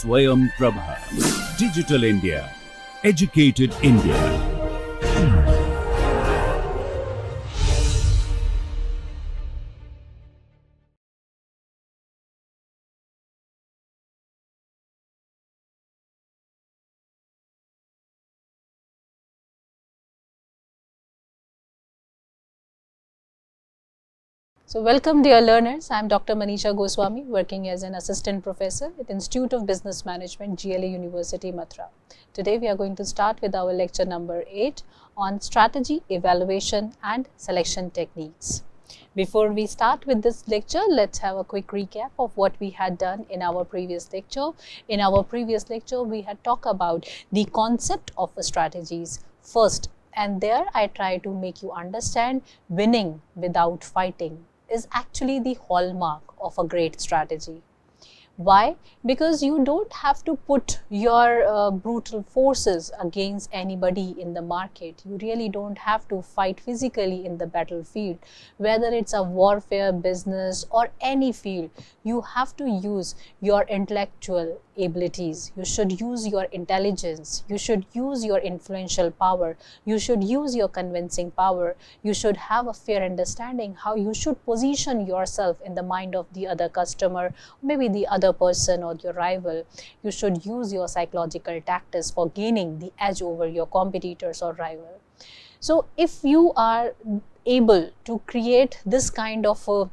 Swayam Prabha. Digital India. Educated India. So welcome dear learners, I am Dr. Manisha Goswami, working as an assistant professor at Institute of Business Management, GLA University, Mathura. Today we are going to start with our lecture number 8 on strategy, evaluation and selection techniques. Before we start with this lecture, let's have a quick recap of what we had done in our previous lecture. In our previous lecture, we had talked about the concept of strategies first, and there I try to make you understand winning without fighting is actually the hallmark of a great strategy. Why? Because you don't have to put your brutal forces against anybody in the market. You really don't have to fight physically in the battlefield. Whether it's a warfare, business or any field, you have to use your intellectual abilities. You should use your intelligence. You should use your influential power. You should use your convincing power. You should have a fair understanding how you should position yourself in the mind of the other customer, maybe the other person or your rival. You should use your psychological tactics for gaining the edge over your competitors or rival. So if you are able to create this kind of a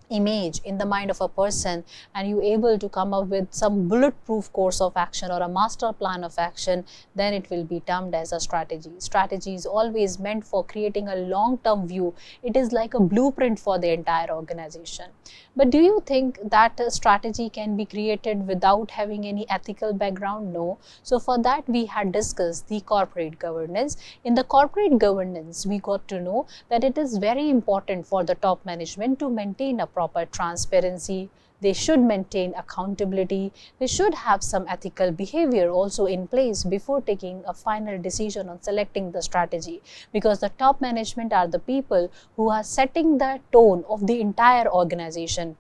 image in the mind of a person and you able to come up with some bulletproof course of action or a master plan of action, then it will be termed as a strategy. Strategy is always meant for creating a long-term view. It is like a blueprint for the entire organization. But do you think that a strategy can be created without having any ethical background? No. So for that we had discussed the corporate governance. In the corporate governance, we got to know that it is very important for the top management to maintain a proper transparency. They should maintain accountability. They should have some ethical behavior also in place before taking a final decision on selecting the strategy, because the top management are the people who are setting the tone of the entire organization.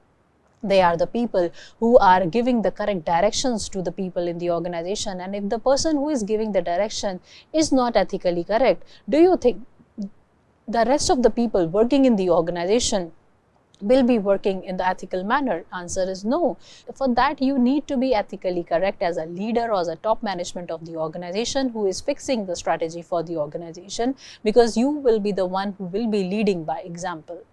They are the people who are giving the correct directions to the people in the organization, and if the person who is giving the direction is not ethically correct, do you think the rest of the people working in the organization will be working in the ethical manner? Answer is no. For that you need to be ethically correct as a leader or as a top management of the organization who is fixing the strategy for the organization, because you will be the one who will be leading by example.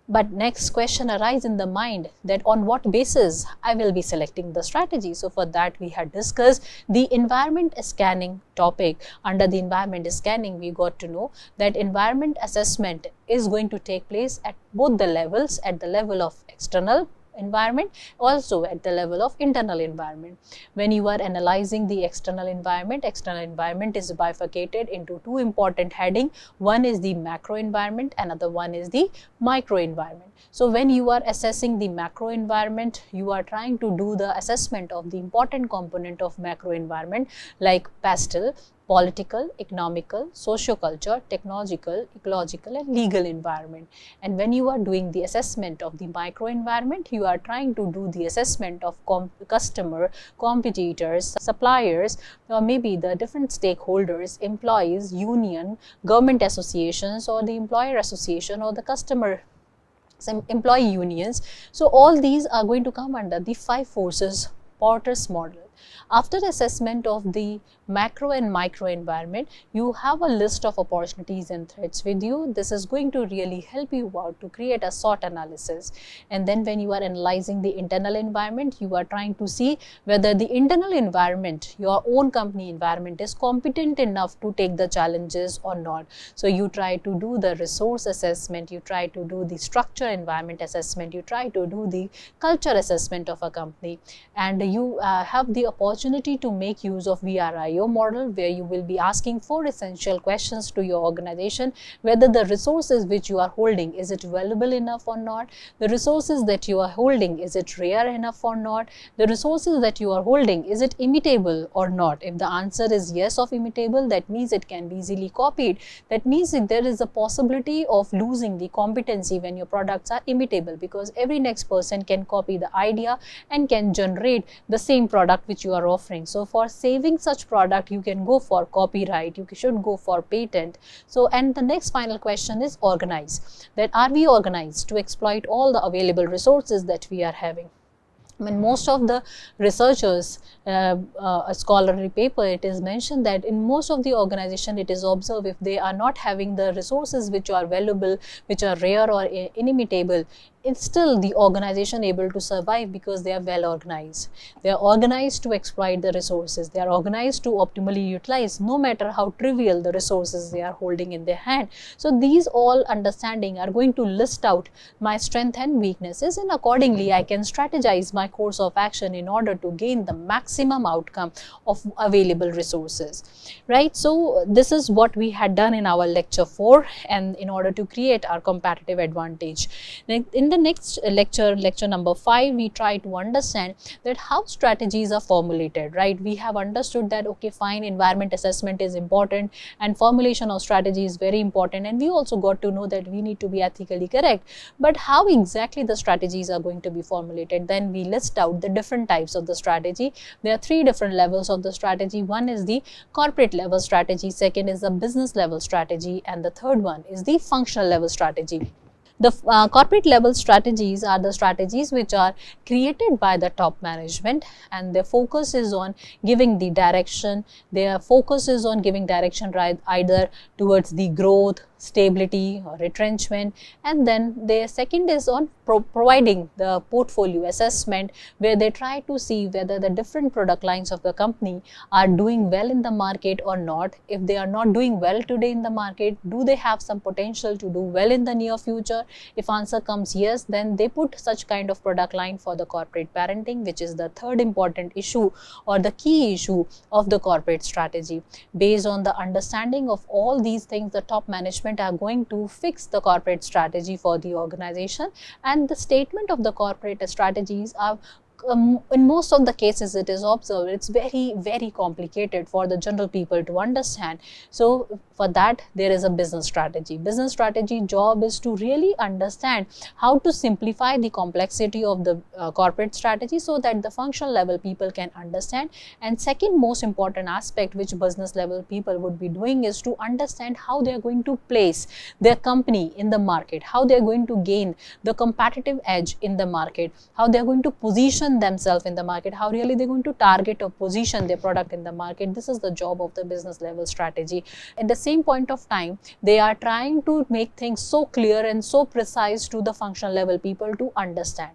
But next question arises in the mind that on what basis I will be selecting the strategy. So for that we had discussed the environment scanning topic. Under the environment scanning, we got to know that environment assessment is going to take place at both the levels, at the level of external environment, also at the level of internal environment. When you are analyzing the external environment is bifurcated into two important headings. One is the macro environment, another one is the micro environment. So when you are assessing the macro environment, you are trying to do the assessment of the important component of macro environment like pastel, political, economical, socio-culture, technological, ecological and legal environment. And when you are doing the assessment of the micro environment, you are trying to do the assessment of customer, competitors, suppliers, or maybe the different stakeholders, employees, union, government associations or the employer association or the customer employee unions. So all these are going to come under the 5 forces Porter's model. After assessment of the macro and micro environment, you have a list of opportunities and threats with you. This is going to really help you out to create a SWOT analysis. And then when you are analyzing the internal environment, you are trying to see whether the internal environment, your own company environment, is competent enough to take the challenges or not. So you try to do the resource assessment, you try to do the structure environment assessment, you try to do the culture assessment of a company, and you have the opportunity to make use of VRIO model, where you will be asking 4 essential questions to your organization: whether the resources which you are holding, is it valuable enough or not? The resources that you are holding, is it rare enough or not? The resources that you are holding, is it imitable or not? If the answer is yes of imitable, that means it can be easily copied. That means that there is a possibility of losing the competency when your products are imitable, because every next person can copy the idea and can generate the same product which you are offering. So for saving such product, you can go for copyright, you should go for patent. So, and the next final question is organize, that are we organized to exploit all the available resources that we are having. When most of the researchers, a scholarly paper, it is mentioned that in most of the organization, it is observed if they are not having the resources which are valuable, which are rare or inimitable, it's still the organization able to survive because they are well organized. They are organized to exploit the resources. They are organized to optimally utilize, no matter how trivial the resources they are holding in their hand. So these all understanding are going to list out my strength and weaknesses, and accordingly I can strategize my course of action in order to gain the maximum outcome of available resources, right? So this is what we had done in our lecture 4, and in order to create our competitive advantage. In the next lecture, lecture number 5, we try to understand that how strategies are formulated, right? We have understood that, okay, fine, environment assessment is important and formulation of strategy is very important, and we also got to know that we need to be ethically correct. But how exactly the strategies are going to be formulated? Then we list out the different types of the strategy. There are 3 different levels of the strategy. One is the corporate level strategy, second is the business level strategy, and the third one is the functional level strategy. The corporate level strategies are the strategies which are created by the top management, and their focus is on giving the direction. Their focus is on giving direction, right, either towards the growth, stability or retrenchment, and then the second is on providing the portfolio assessment, where they try to see whether the different product lines of the company are doing well in the market or not. If they are not doing well today in the market, do they have some potential to do well in the near future? If answer comes yes, then they put such kind of product line for the corporate parenting, which is the third important issue or the key issue of the corporate strategy. Based on the understanding of all these things, the top management are going to fix the corporate strategy for the organization, and the statement of the corporate strategies are in most of the cases it is observed it's very complicated for the general people to understand. So for that there is a business strategy. Business strategy job is to really understand how to simplify the complexity of the corporate strategy so that the functional level people can understand. And second most important aspect which business level people would be doing is to understand how they are going to place their company in the market, how they are going to gain the competitive edge in the market, how they are going to position themselves in the market, how really they're going to target or position their product in the market. This is the job of the business level strategy. At the same point of time, they are trying to make things so clear and so precise to the functional level people to understand.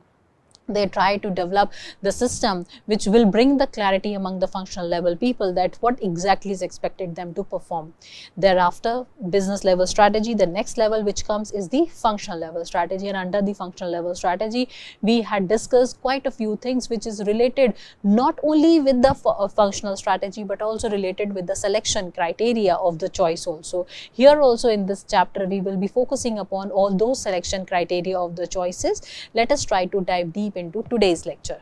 They try to develop the system which will bring the clarity among the functional level people that what exactly is expected them to perform. Thereafter, business level strategy, the next level which comes is the functional level strategy, and under the functional level strategy, we had discussed quite a few things which is related not only with the functional strategy but also related with the selection criteria of the choice also. Here also in this chapter, we will be focusing upon all those selection criteria of the choices. Let us try to dive deep into today's lecture.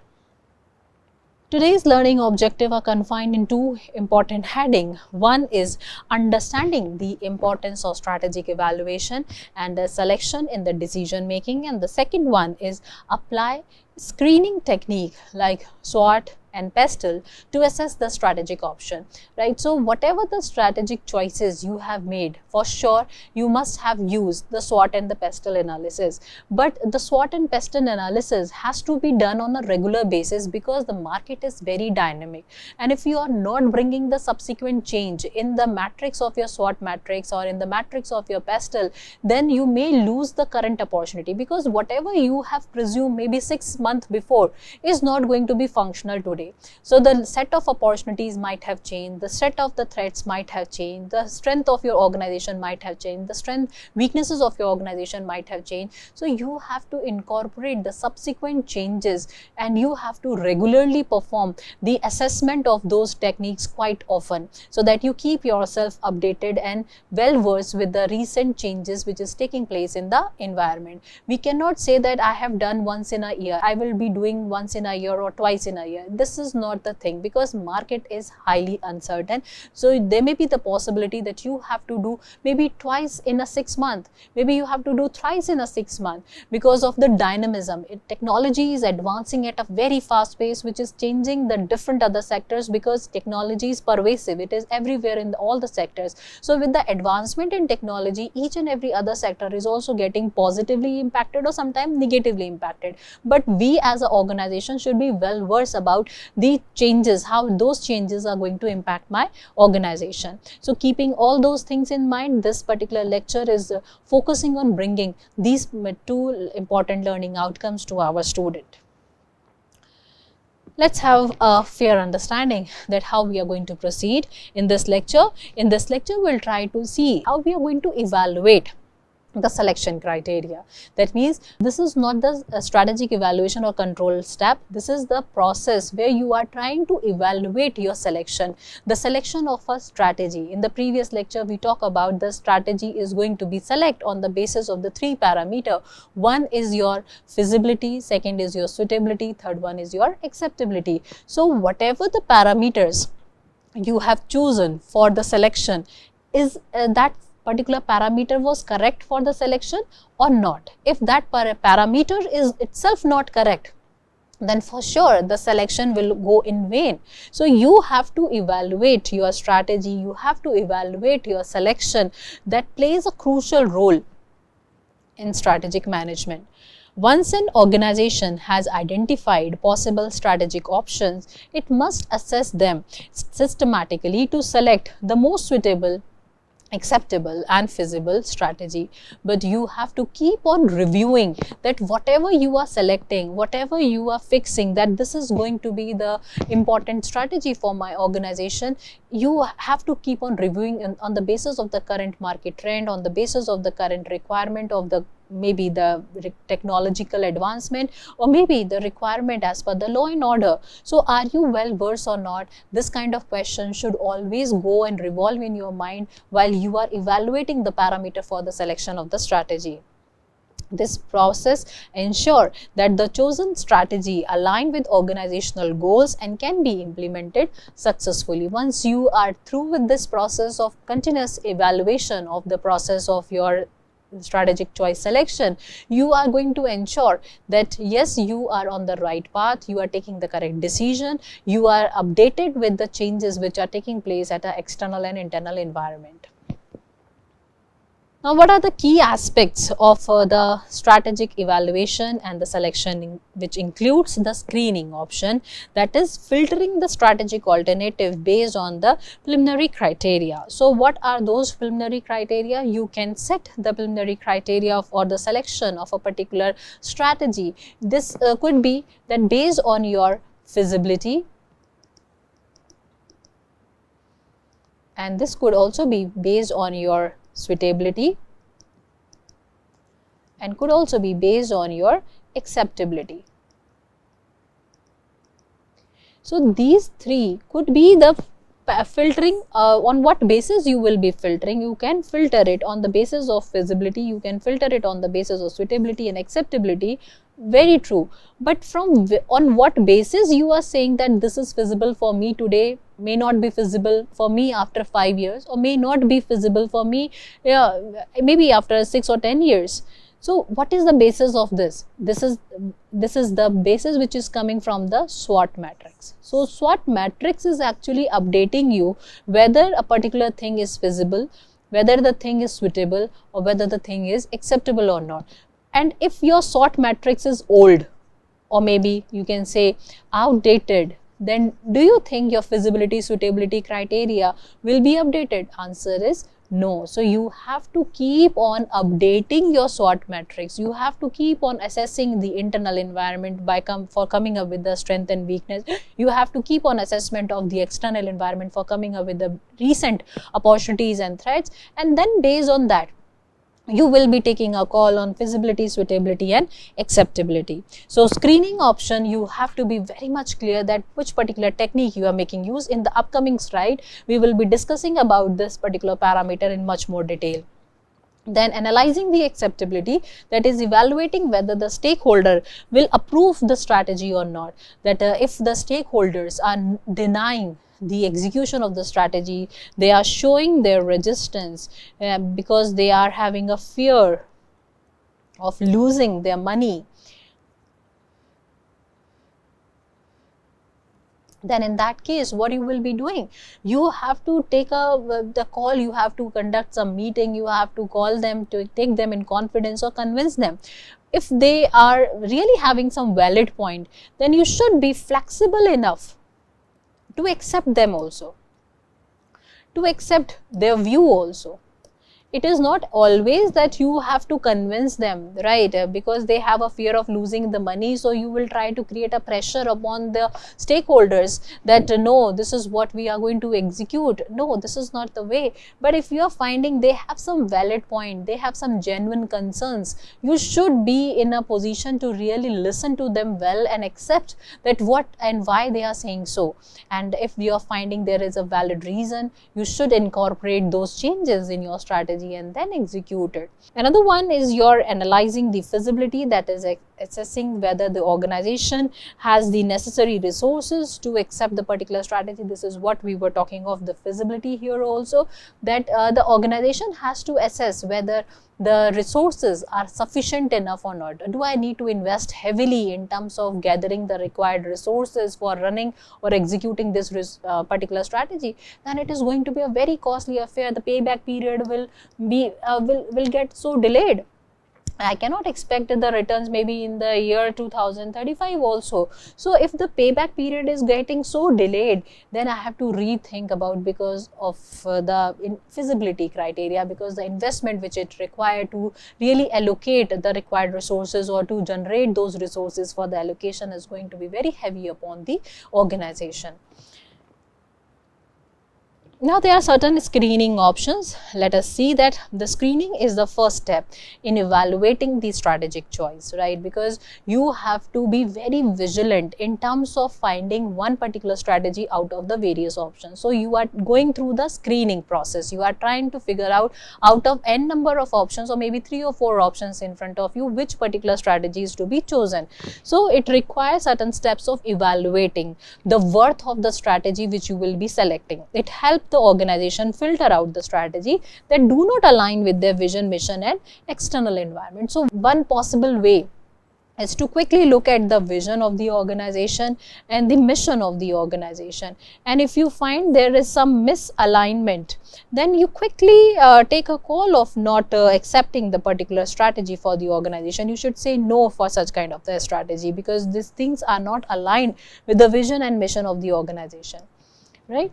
Today's learning objective are confined in 2 important headings. One is understanding the importance of strategic evaluation and the selection in the decision making, and the second one is apply screening technique like SWOT and PESTEL to assess the strategic option, right? So whatever the strategic choices you have made, for sure you must have used the SWOT and the PESTEL analysis, but the SWOT and PESTEL analysis has to be done on a regular basis because the market is very dynamic, and if you are not bringing the subsequent change in the matrix of your SWOT matrix or in the matrix of your PESTEL, then you may lose the current opportunity, because whatever you have presumed maybe 6 months before is not going to be functional today. So the set of opportunities might have changed, the set of the threats might have changed, the strength of your organization might have changed, the weaknesses of your organization might have changed. So you have to incorporate the subsequent changes, and you have to regularly perform the assessment of those techniques quite often, so that you keep yourself updated and well versed with the recent changes which is taking place in the environment. We cannot say that I have done once in a year, I I will be doing once in a year or twice in a year. This is not the thing, because market is highly uncertain. So there may be the possibility that you have to do maybe twice in a 6 month, maybe you have to do thrice in a 6 month, because of the dynamism. Technology is advancing at a very fast pace, which is changing the different other sectors, because technology is pervasive, it is everywhere in all the sectors. So with the advancement in technology, each and every other sector is also getting positively impacted or sometimes negatively impacted. But we as an organization should be well versed about the changes, how those changes are going to impact my organization. So keeping all those things in mind, this particular lecture is focusing on bringing these two important learning outcomes to our student. Let's have a fair understanding that how we are going to proceed in this lecture. In this lecture, we'll try to see how we are going to evaluate the selection criteria. That means this is not the strategic evaluation or control step. This is the process where you are trying to evaluate your selection, the selection of a strategy. In the previous lecture, we talk about the strategy is going to be select on the basis of the 3 parameters. One is your feasibility, second is your suitability, third one is your acceptability. So whatever the parameters you have chosen for the selection, is that particular parameter was correct for the selection or not. If that parameter is itself not correct, then for sure the selection will go in vain. So you have to evaluate your strategy, you have to evaluate your selection. That plays a crucial role in strategic management. Once an organization has identified possible strategic options, it must assess them systematically to select the most suitable, acceptable and feasible strategy. But you have to keep on reviewing that whatever you are selecting, whatever you are fixing, that this is going to be the important strategy for my organization, you have to keep on reviewing on the basis of the current market trend, on the basis of the current requirement of the maybe the technological advancement, or maybe the requirement as per the law and order. So are you well versed or not? This kind of question should always go and revolve in your mind while you are evaluating the parameter for the selection of the strategy. This process ensures that the chosen strategy align with organizational goals and can be implemented successfully. Once you are through with this process of continuous evaluation of the process of your strategic choice selection, you are going to ensure that yes, you are on the right path, you are taking the correct decision, you are updated with the changes which are taking place at an external and internal environment. Now, what are the key aspects of the strategic evaluation and the selection, which includes the screening option, that is filtering the strategic alternative based on the preliminary criteria. So what are those preliminary criteria? You can set the preliminary criteria for the selection of a particular strategy. This could be that based on your feasibility, and this could also be based on your suitability, and could also be based on your acceptability. So these three could be the filtering. On what basis you will be filtering? You can filter it on the basis of feasibility, you can filter it on the basis of suitability and acceptability. Very true. But on what basis you are saying that this is feasible for me today, may not be feasible for me after 5 years, or may not be feasible for me maybe after 6 or 10 years. So what is the basis of this? This is the basis which is coming from the SWOT matrix. So SWOT matrix is actually updating you whether a particular thing is feasible, whether the thing is suitable, or whether the thing is acceptable or not. And if your SWOT matrix is old, or maybe you can say outdated, then do you think your feasibility, suitability criteria will be updated? Answer is no. So you have to keep on updating your SWOT matrix. You have to keep on assessing the internal environment for coming up with the strength and weakness. You have to keep on assessment of the external environment for coming up with the recent opportunities and threats, and then based on that, you will be taking a call on feasibility, suitability and acceptability. So screening option, you have to be very much clear that which particular technique you are making use. In the upcoming slide, we will be discussing about this particular parameter in much more detail. Then analyzing the acceptability, that is evaluating whether the stakeholder will approve the strategy or not. That if the stakeholders are denying the execution of the strategy, they are showing their resistance because they are having a fear of losing their money, then in that case what you will be doing, you have to take the call, you have to conduct some meeting, you have to call them, to take them in confidence or convince them. If they are really having some valid point, then you should be flexible enough to accept them also, to accept their view also. It is not always that you have to convince them, right? Because they have a fear of losing the money, so you will try to create a pressure upon the stakeholders that no, this is what we are going to execute. No, this is not the way. But if you are finding they have some valid point, they have some genuine concerns, you should be in a position to really listen to them well and accept that what and why they are saying so. And if you are finding there is a valid reason, you should incorporate those changes in your strategy and then execute it. Another one is you're analyzing the feasibility, that is assessing whether the organization has the necessary resources to accept the particular strategy. This is what we were talking of, the feasibility here also, that the organization has to assess whether the resources are sufficient enough or not. Do I need to invest heavily in terms of gathering the required resources for running or executing this particular strategy? Then it is going to be a very costly affair. The payback period will be will get so delayed. I cannot expect the returns maybe in the year 2035 also. So if the payback period is getting so delayed, then I have to rethink about, because of the feasibility criteria, because the investment which it required to really allocate the required resources or to generate those resources for the allocation is going to be very heavy upon the organization. Now there are certain screening options. Let us see that the screening is the first step in evaluating the strategic choice, right? Because you have to be very vigilant in terms of finding one particular strategy out of the various options. So you are going through the screening process. You are trying to figure out of n number of options, or maybe 3 or 4 options in front of you, which particular strategy is to be chosen. So it requires certain steps of evaluating the worth of the strategy which you will be selecting. It helps the organization filter out the strategy that do not align with their vision, mission and external environment. So one possible way is to quickly look at the vision of the organization and the mission of the organization, and if you find there is some misalignment, then you quickly take a call of not accepting the particular strategy for the organization. You should say no for such kind of the strategy, because these things are not aligned with the vision and mission of the organization, right?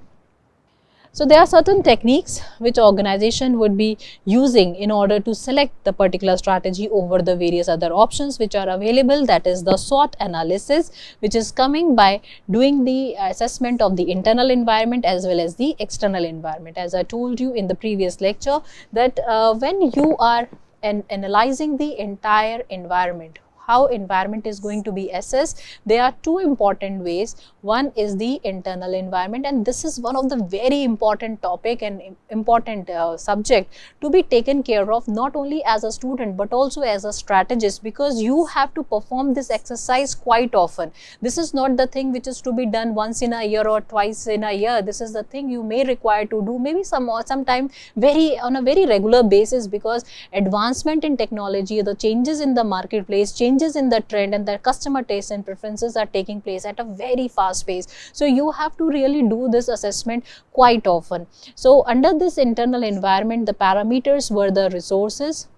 So there are certain techniques which organization would be using in order to select the particular strategy over the various other options which are available. That is the SWOT analysis, which is coming by doing the assessment of the internal environment as well as the external environment. As I told you in the previous lecture, that when you are analyzing the entire environment, how environment is going to be assessed, there are two important ways. One is the internal environment, and this is one of the very important topic and important subject to be taken care of, not only as a student but also as a strategist, because you have to perform this exercise quite often. This is not the thing which is to be done once in a year or twice in a year. This is the thing you may require to do maybe sometime on a very regular basis, because advancement in technology, the changes in the marketplace, changes in the trend and the customer tastes and preferences are taking place at a very fast pace. So you have to really do this assessment quite often. So under this internal environment, the parameters were the resources,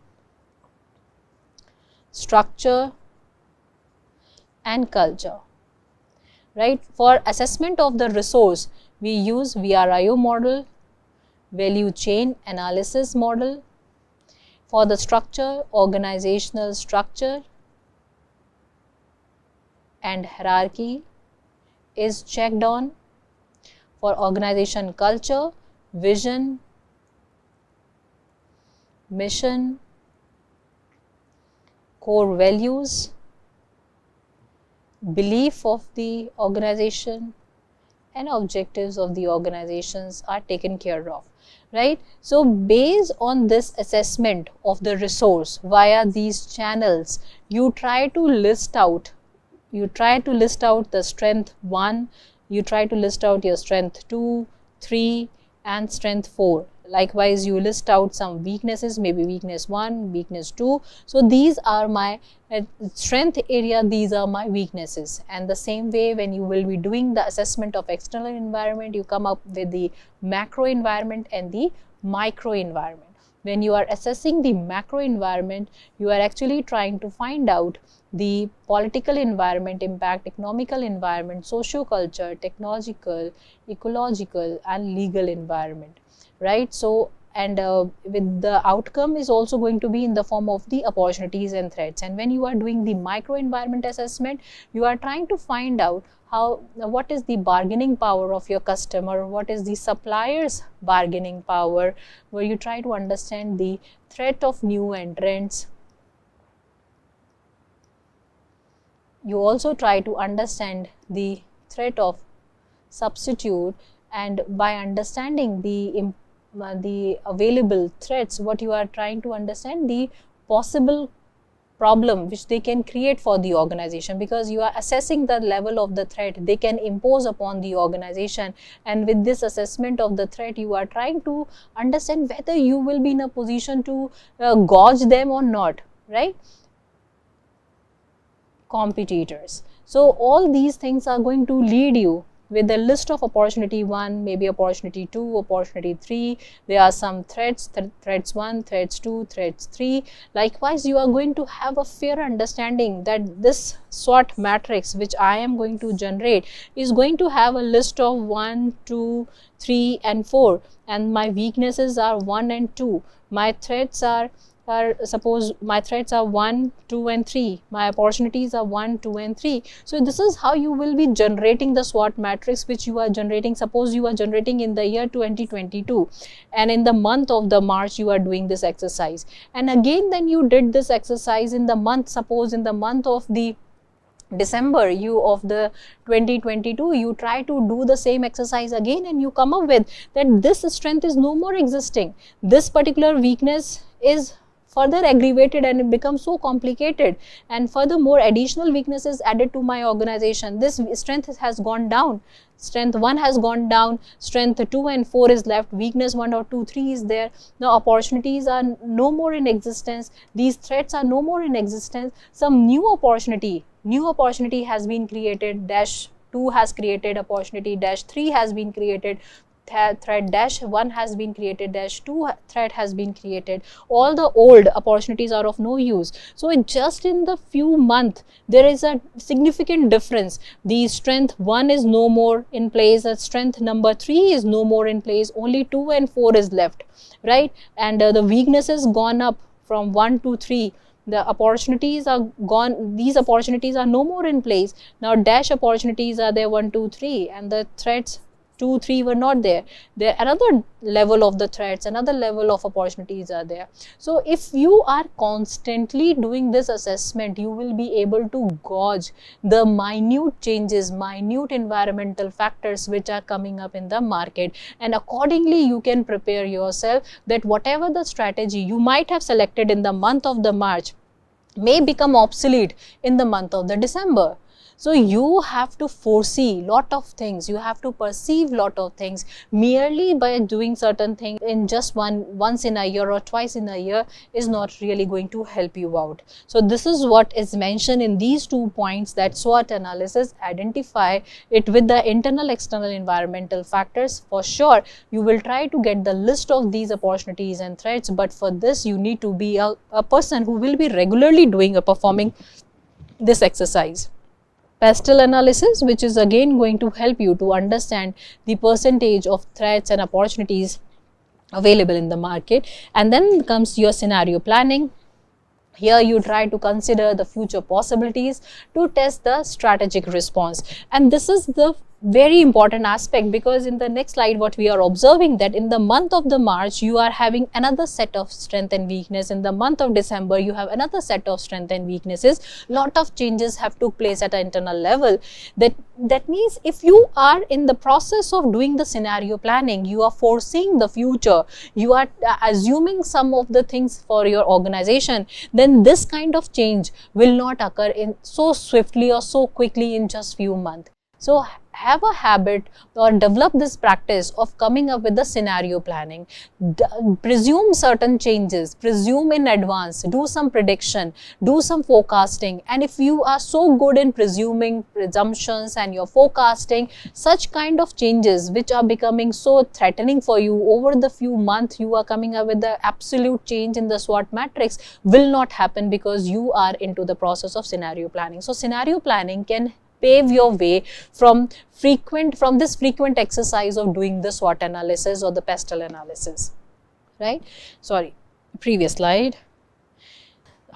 structure and culture, right? For assessment of the resource, we use VRIO model, value chain analysis model. For the structure, organizational structure and hierarchy is checked on. For organization culture, vision, mission, core values, belief of the organization and objectives of the organizations are taken care of, right? So based on this assessment of the resource via these channels, you try to list out the strength 1, you try to list out your strength 2, 3 and strength 4. Likewise, you list out some weaknesses, maybe weakness 1, weakness 2. So these are my strength area, these are my weaknesses. And the same way, when you will be doing the assessment of external environment, you come up with the macro environment and the micro environment. When you are assessing the macro environment, you are actually trying to find out the political environment impact, economical environment, socio-culture, technological, ecological and legal environment, right? So, and with the outcome is also going to be in the form of the opportunities and threats. And when you are doing the micro environment assessment, you are trying to find out what is the bargaining power of your customer, what is the supplier's bargaining power, where you try to understand the threat of new entrants. You also try to understand the threat of substitute, and by understanding the available threats, what you are trying to understand the possible problem which they can create for the organization, because you are assessing the level of the threat they can impose upon the organization. And with this assessment of the threat, you are trying to understand whether you will be in a position to gauge them or not, right? Competitors. So all these things are going to lead you with a list of opportunity 1, maybe opportunity 2, opportunity 3. There are some threats, threats 1, threats 2, threats 3. Likewise, you are going to have a fair understanding that this SWOT matrix which I am going to generate is going to have a list of 1, 2, 3 and 4, and my weaknesses are 1 and 2. My threats are suppose my threats are 1, 2 and 3, my opportunities are 1, 2 and 3. So this is how you will be generating the SWOT matrix which you are generating. Suppose you are generating in the year 2022, and in the month of the March you are doing this exercise, and again then you did this exercise in the month, suppose in the month of the December of the 2022, you try to do the same exercise again, and you come up with that this strength is no more existing, this particular weakness is further aggravated and it becomes so complicated, and furthermore additional weaknesses added to my organization. This strength has gone down, strength 1 has gone down, strength 2 and 4 is left, weakness 1 or 2, 3 is there. Now opportunities are no more in existence, these threats are no more in existence, some new opportunity has been created, dash 2 has created opportunity, dash 3 has been created, threat dash 1 has been created, dash 2 threat has been created. All the old opportunities are of no use. So just in the few months there is a significant difference. The strength 1 is no more in place, the strength number 3 is no more in place, only 2 and 4 is left, right? And the weaknesses gone up from 1 to 3. The opportunities are gone, these opportunities are no more in place. Now dash opportunities are there 1, 2, 3, and the threats 2, 3 were not there. There another level of the threats, another level of opportunities are there. So if you are constantly doing this assessment, you will be able to gauge the minute changes, minute environmental factors which are coming up in the market, and accordingly you can prepare yourself that whatever the strategy you might have selected in the month of the March may become obsolete in the month of the December. So you have to foresee lot of things, you have to perceive lot of things. Merely by doing certain things in just once in a year or twice in a year is not really going to help you out. So this is what is mentioned in these 2 points, that SWOT analysis, identify it with the internal external environmental factors. For sure you will try to get the list of these opportunities and threats, but for this you need to be a person who will be regularly doing or performing this exercise. Pastel analysis, which is again going to help you to understand the percentage of threats and opportunities available in the market. And then comes your scenario planning. Here you try to consider the future possibilities to test the strategic response, and this is the very important aspect, because in the next slide what we are observing that in the month of the March you are having another set of strength and weakness, in the month of December you have another set of strength and weaknesses. Lot of changes have took place at an internal level. That means if you are in the process of doing the scenario planning, you are foreseeing the future, you are assuming some of the things for your organization, then this kind of change will not occur in so swiftly or so quickly in just few months. So have a habit or develop this practice of coming up with the scenario planning. Presume certain changes, presume in advance, do some prediction, do some forecasting. And if you are so good in presuming, presumptions and your forecasting, such kind of changes which are becoming so threatening for you over the few months, you are coming up with the absolute change in the SWOT matrix will not happen, because you are into the process of scenario planning. So scenario planning can pave your way from this frequent exercise of doing the SWOT analysis or the PESTEL analysis, right? Sorry, previous slide.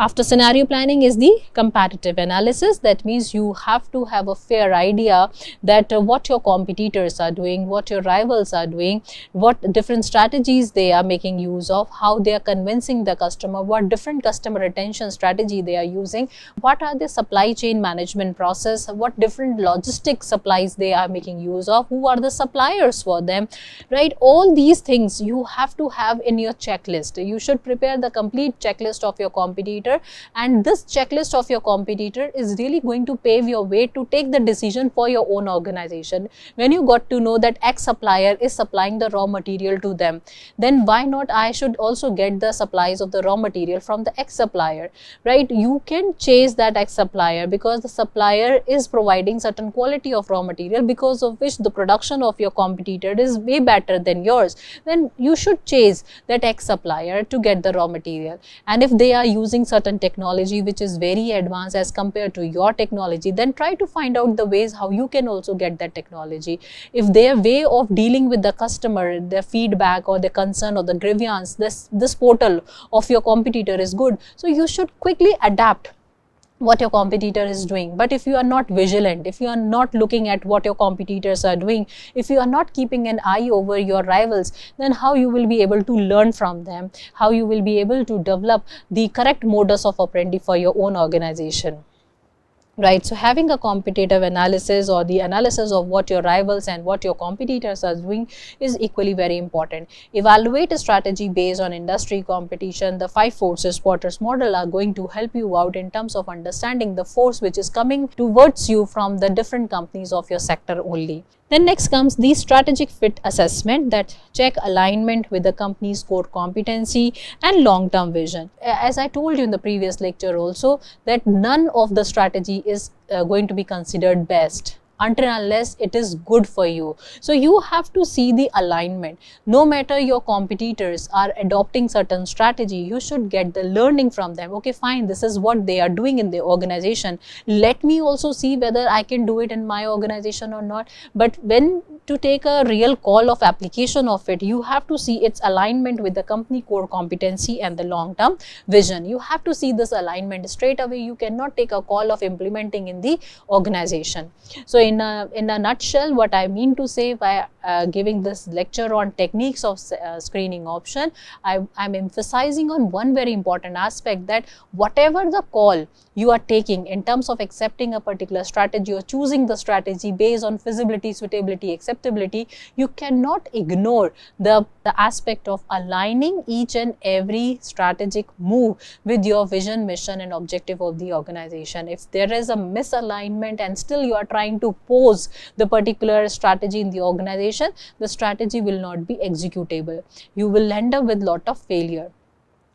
After scenario planning is the comparative analysis. That means you have to have a fair idea that what your competitors are doing, what your rivals are doing, what different strategies they are making use of, how they are convincing the customer, what different customer retention strategy they are using, what are the supply chain management process, what different logistic supplies they are making use of, who are the suppliers for them, right? All these things you have to have in your checklist. You should prepare the complete checklist of your competitor, and this checklist of your competitor is really going to pave your way to take the decision for your own organization. When you got to know that X supplier is supplying the raw material to them, then why not I should also get the supplies of the raw material from the X supplier, right? You can chase that X supplier because the supplier is providing certain quality of raw material, because of which the production of your competitor is way better than yours. Then you should chase that X supplier to get the raw material. And if they are using certain technology which is very advanced as compared to your technology, then try to find out the ways how you can also get that technology. If their way of dealing with the customer, their feedback or the concern or the grievance, this portal of your competitor is good, so you should quickly adapt what your competitor is doing. But if you are not vigilant, if you are not looking at what your competitors are doing, if you are not keeping an eye over your rivals, then how you will be able to learn from them, how you will be able to develop the correct modus of operandi for your own organization, right? So having a competitive analysis or the analysis of what your rivals and what your competitors are doing is equally very important. Evaluate a strategy based on industry competition. The 5 forces Porter's model are going to help you out in terms of understanding the force which is coming towards you from the different companies of your sector only. Then next comes the strategic fit assessment, that check alignment with the company's core competency and long-term vision. As I told you in the previous lecture also, that none of the strategy is going to be considered best until unless it is good for you. So you have to see the alignment. No matter your competitors are adopting certain strategy, you should get the learning from them. Okay, fine, this is what they are doing in the organization. Let me also see whether I can do it in my organization or not. But when to take a real call of application of it, you have to see its alignment with the company core competency and the long-term vision. You have to see this alignment straight away. You cannot take a call of implementing in the organization. So in a nutshell, what I mean to say by giving this lecture on techniques of screening option, I'm emphasizing on one very important aspect, that whatever the call you are taking in terms of accepting a particular strategy or choosing the strategy based on feasibility, suitability, acceptability, you cannot ignore the aspect of aligning each and every strategic move with your vision, mission and objective of the organization. If there is a misalignment and still you are trying to pose the particular strategy in the organization, the strategy will not be executable. You will end up with lot of failure.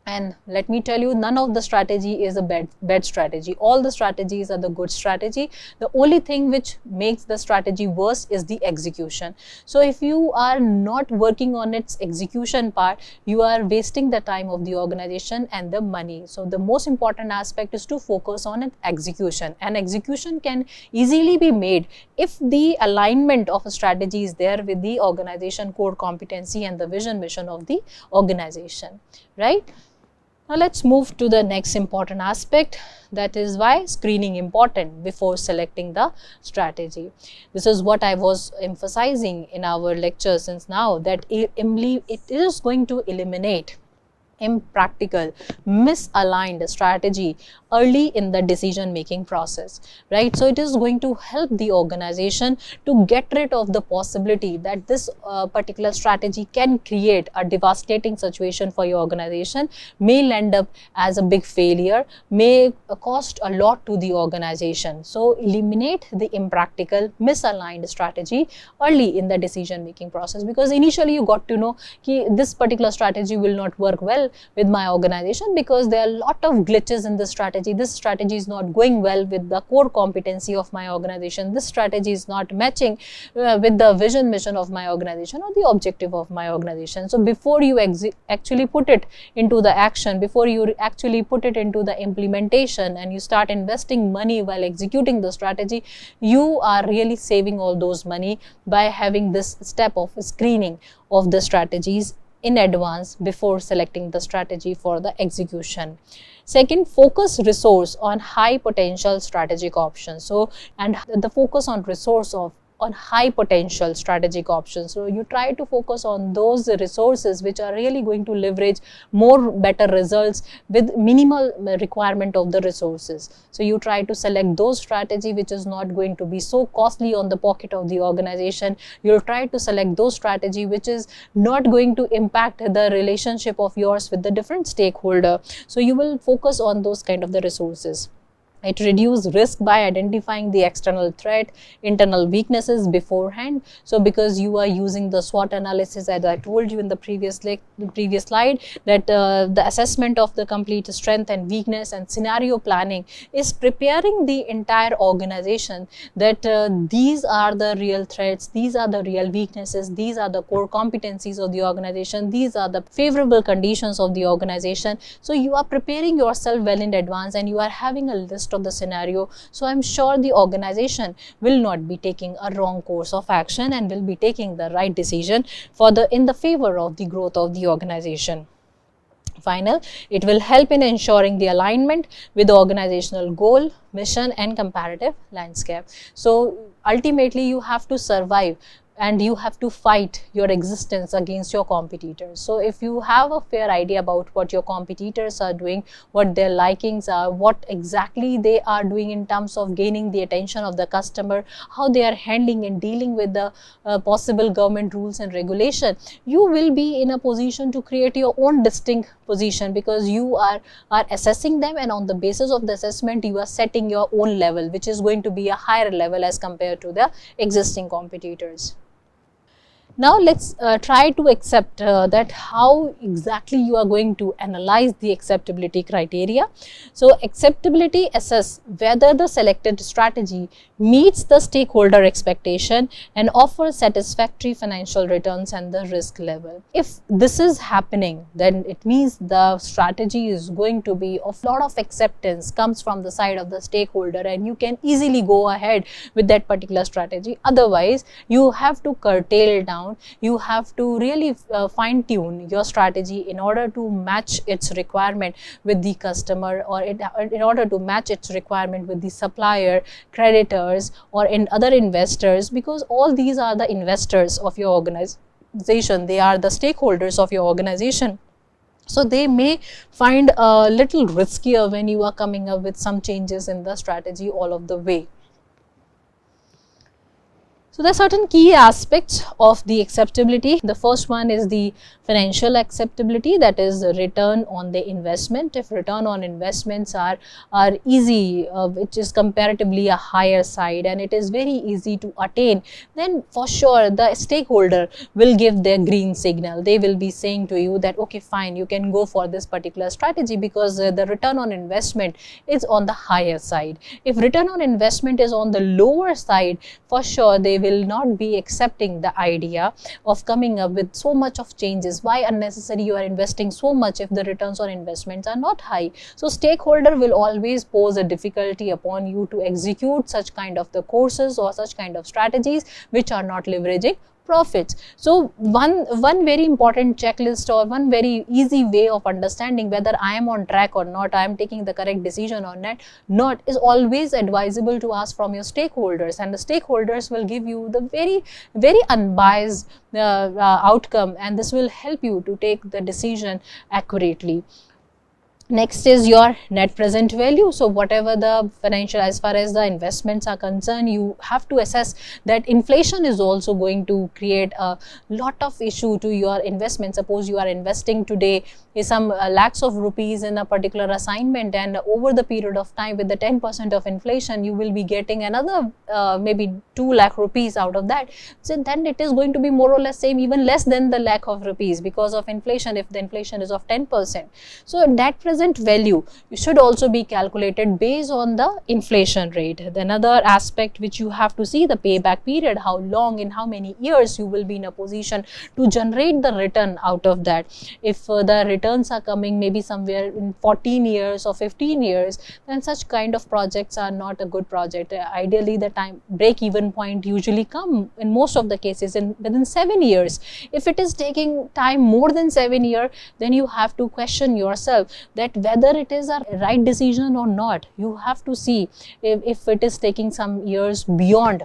And let me tell you, none of the strategy is a bad strategy. All the strategies are the good strategy. The only thing which makes the strategy worse is the execution. So if you are not working on its execution part, you are wasting the time of the organization and the money. So the most important aspect is to focus on its execution, and execution can easily be made if the alignment of a strategy is there with the organization core competency and the vision, mission of the organization, right? Now let's move to the next important aspect, that is why screening important before selecting the strategy. This is what I was emphasizing in our lecture since now, that it is going to eliminate impractical, misaligned strategy early in the decision making process, right? So it is going to help the organization to get rid of the possibility that this particular strategy can create a devastating situation for your organization, may end up as a big failure, may cost a lot to the organization. So eliminate the impractical, misaligned strategy early in the decision making process, because initially you got to know that this particular strategy will not work well with my organization because there are a lot of glitches in this strategy. This strategy is not going well with the core competency of my organization. This strategy is not matching with the vision, mission of my organization or the objective of my organization. So before you actually put it into the action, before you actually put it into the implementation and you start investing money while executing the strategy, you are really saving all those money by having this step of screening of the strategies in advance before selecting the strategy for the execution. Second, focus resource on high potential strategic options. So, and the focus on resource on high potential strategic options. So you try to focus on those resources which are really going to leverage more better results with minimal requirement of the resources. So you try to select those strategy which is not going to be so costly on the pocket of the organization. You'll try to select those strategy which is not going to impact the relationship of yours with the different stakeholder. So you will focus on those kind of the resources. It reduces risk by identifying the external threat, internal weaknesses beforehand. So because you are using the SWOT analysis, as I told you in the previous slide, that the assessment of the complete strength and weakness and scenario planning is preparing the entire organization that these are the real threats, these are the real weaknesses, these are the core competencies of the organization, these are the favorable conditions of the organization. So you are preparing yourself well in advance and you are having a list of the scenario. So I'm sure the organization will not be taking a wrong course of action and will be taking the right decision in the favor of the growth of the organization. Final, it will help in ensuring the alignment with the organizational goal, mission and comparative landscape. So ultimately you have to survive and you have to fight your existence against your competitors. So if you have a fair idea about what your competitors are doing, what their likings are, what exactly they are doing in terms of gaining the attention of the customer, how they are handling and dealing with the possible government rules and regulation, you will be in a position to create your own distinct position, because you are assessing them, and on the basis of the assessment you are setting your own level, which is going to be a higher level as compared to the existing competitors. Now let's try to accept that how exactly you are going to analyze the acceptability criteria. So acceptability assess whether the selected strategy meets the stakeholder expectation and offers satisfactory financial returns and the risk level. If this is happening, then it means the strategy is going to be of lot of acceptance comes from the side of the stakeholder, and you can easily go ahead with that particular strategy. Otherwise, you have to curtail down, you have to really fine tune your strategy in order to match its requirement with the customer, or in order to match its requirement with the supplier, creditors or in other investors, because all these are the investors of your organization, they are the stakeholders of your organization. So they may find a little riskier when you are coming up with some changes in the strategy all of the way. So there are certain key aspects of the acceptability. The first one is the financial acceptability, that is return on the investment. If return on investments are easy, which is comparatively a higher side, and it is very easy to attain, then for sure the stakeholder will give their green signal. They will be saying to you that okay, fine, you can go for this particular strategy because the return on investment is on the higher side. If return on investment is on the lower side, for sure they will not be accepting the idea of coming up with so much of changes. Why unnecessary you are investing so much if the returns on investments are not high? So stakeholder will always pose a difficulty upon you to execute such kind of the courses or such kind of strategies which are not leveraging profits. So one very important checklist or one very easy way of understanding whether I am on track or not, I am taking the correct decision or not, is always advisable to ask from your stakeholders, and the stakeholders will give you the very unbiased outcome, and this will help you to take the decision accurately. Next is your net present value. So whatever the financial, as far as the investments are concerned, you have to assess that inflation is also going to create a lot of issue to your investment. Suppose you are investing today is some lakhs of rupees in a particular assignment, and over the period of time with the 10% of inflation, you will be getting another maybe 2 lakh rupees out of that. So then it is going to be more or less same, even less than the lakh of rupees because of inflation, if the inflation is of 10%. So that present value should also be calculated based on the inflation rate. Then another aspect which you have to see, the payback period, how long, in how many years you will be in a position to generate the return out of that. If the returns are coming maybe somewhere in 14 years or 15 years, then such kind of projects are not a good project. Ideally, the time break even point usually come in most of the cases within 7 years. If it is taking time more than 7 years, then you have to question yourself that whether it is a right decision or not. You have to see if it is taking some years beyond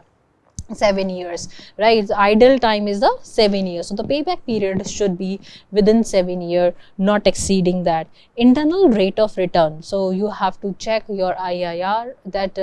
7 years, right? The ideal time is the 7 years. So the payback period should be within 7 years, not exceeding that. Internal rate of return. So you have to check your IIR that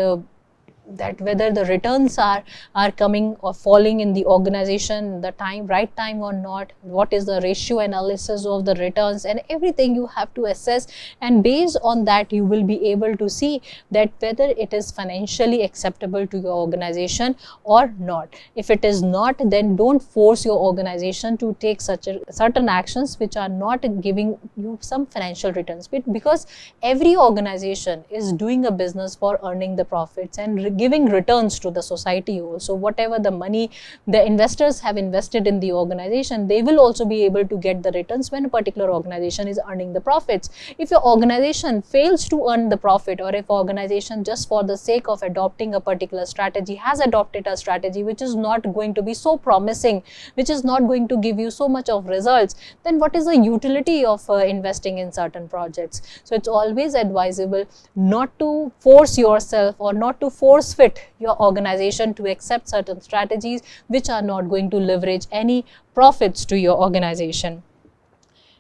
whether the returns are coming or falling in the organization, the right time or not, what is the ratio analysis of the returns, and everything you have to assess, and based on that you will be able to see that whether it is financially acceptable to your organization or not. If it is not, then don't force your organization to take certain actions which are not giving you some financial returns, because every organization is doing a business for earning the profits and giving returns to the society also. Whatever the money the investors have invested in the organization, they will also be able to get the returns when a particular organization is earning the profits. If your organization fails to earn the profit, or if organization just for the sake of adopting a particular strategy has adopted a strategy which is not going to be so promising, which is not going to give you so much of results, then what is the utility of investing in certain projects? So it's always advisable not to force yourself or not to force fit your organization to accept certain strategies which are not going to leverage any profits to your organization.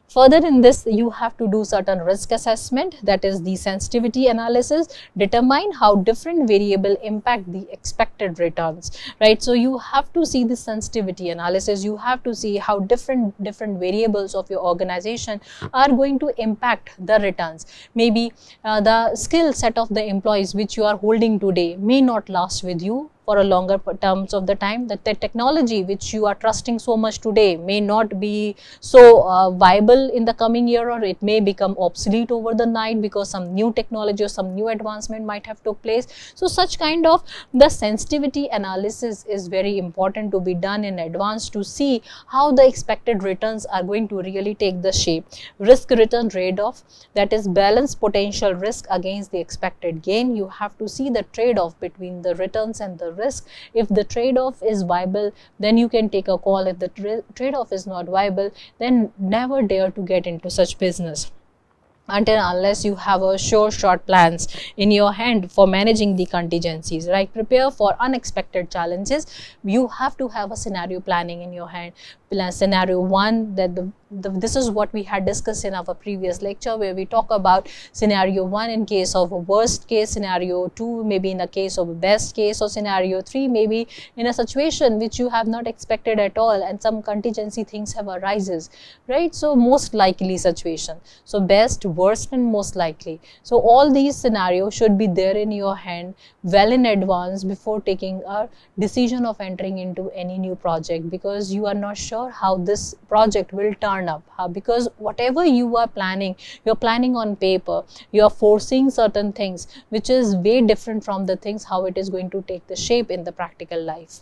Further in this, you have to do certain risk assessment, that is the sensitivity analysis, determine how different variable impact the expected returns, right? So you have to see the sensitivity analysis, you have to see how different variables of your organization are going to impact the returns. Maybe the skill set of the employees which you are holding today may not last with you for a longer terms of the time. That the technology which you are trusting so much today may not be so viable in the coming year, or it may become obsolete over the night because some new technology or some new advancement might have took place. So such kind of the sensitivity analysis is very important to be done in advance to see how the expected returns are going to really take the shape. Risk return trade-off, that is balance potential risk against the expected gain. You have to see the trade-off between the returns and the risk. If the trade-off is viable, then you can take a call. If the trade-off is not viable, then never dare to get into such business until unless you have a short plans in your hand for managing the contingencies, right? Prepare for unexpected challenges. You have to have a scenario planning in your hand. Scenario 1, that this is what we had discussed in our previous lecture, where we talk about scenario 1 in case of a worst case, scenario 2 maybe in the case of a best case, or scenario 3 maybe in a situation which you have not expected at all and some contingency things have arises, right? So most likely situation, so best, worst and most likely. So all these scenarios should be there in your hand well in advance before taking a decision of entering into any new project, because you are not sure how this project will turn up. Because whatever you are planning, you're planning on paper, you are foreseeing certain things which is way different from the things how it is going to take the shape in the practical life.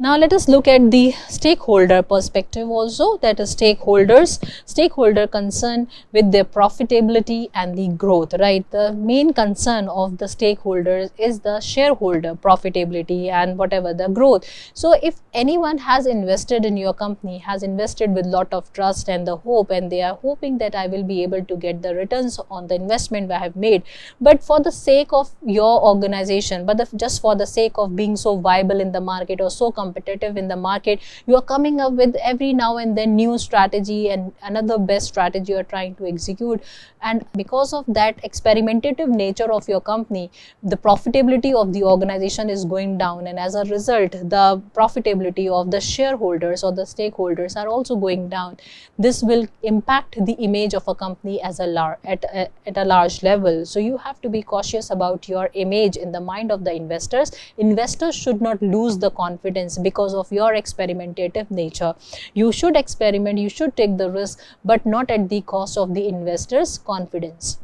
Now let us look at the stakeholder perspective also, that is stakeholder concern with their profitability and the growth, right? The main concern of the stakeholders is the shareholder profitability and whatever the growth. So if anyone has invested in your company, has invested with lot of trust and the hope, and they are hoping that I will be able to get the returns on the investment I have made, but for the sake of your organization, but just for the sake of being so viable in the market or so competitive in the market, you are coming up with every now and then new strategy and another best strategy you are trying to execute, and because of that experimentative nature of your company, the profitability of the organization is going down, and as a result the profitability of the shareholders or the stakeholders are also going down. This will impact the image of a company as at a large level. So you have to be cautious about your image in the mind of the investors. Investors should not lose the confidence because of your experimentative nature. You should experiment, you should take the risk, but not at the cost of the investors' confidence.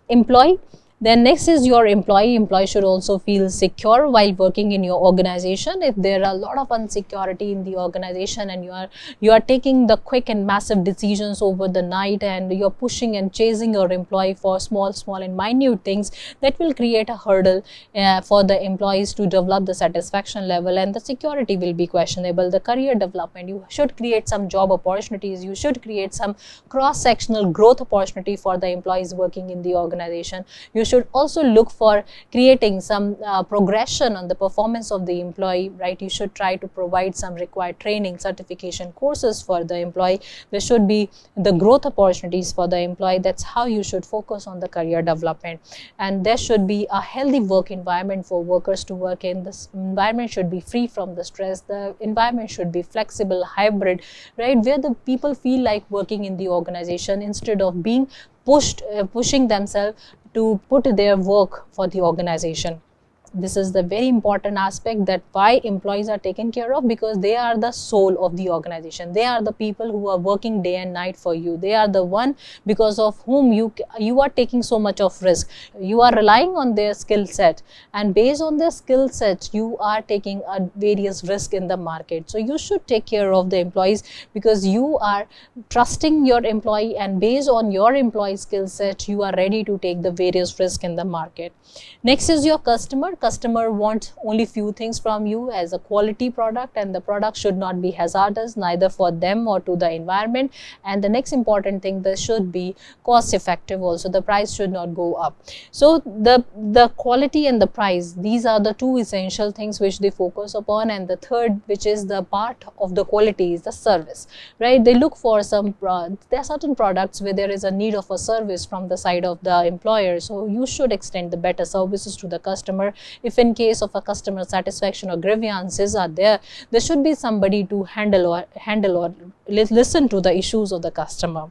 Employee. Then next is your employee. Employee should also feel secure while working in your organization. If there are a lot of insecurity in the organization and you are taking the quick and massive decisions over the night, and you're pushing and chasing your employee for small and minute things, that will create a hurdle for the employees to develop the satisfaction level, and the security will be questionable. The career development, you should create some job opportunities, you should create some cross-sectional growth opportunity for the employees working in the organization. You should also look for creating some progression on the performance of the employee, right? You should try to provide some required training, certification courses for the employee. There should be the growth opportunities for the employee. That's how you should focus on the career development. And there should be a healthy work environment for workers to work in. This environment should be free from the stress. The environment should be flexible, hybrid, right? Where the people feel like working in the organization instead of being pushing themselves to put their work for the organization. This is the very important aspect, that why employees are taken care of, because they are the soul of the organization. They are the people who are working day and night for you. They are the one because of whom you are taking so much of risk. You are relying on their skill set, and based on their skill set you are taking various risk in the market. So you should take care of the employees because you are trusting your employee, and based on your employee skill set you are ready to take the various risk in the market. Next is your customer. Customer wants only few things from you as a quality product, and the product should not be hazardous neither for them or to the environment. And the next important thing, this should be cost effective also. The price should not go up. So the quality and the price, these are the two essential things which they focus upon. And the third, which is the part of the quality, is the service, right? They look for some there are certain products where there is a need of a service from the side of the employer, so you should extend the better services to the customer. If in case of a customer satisfaction or grievances are there should be somebody to handle or listen to the issues of the customer.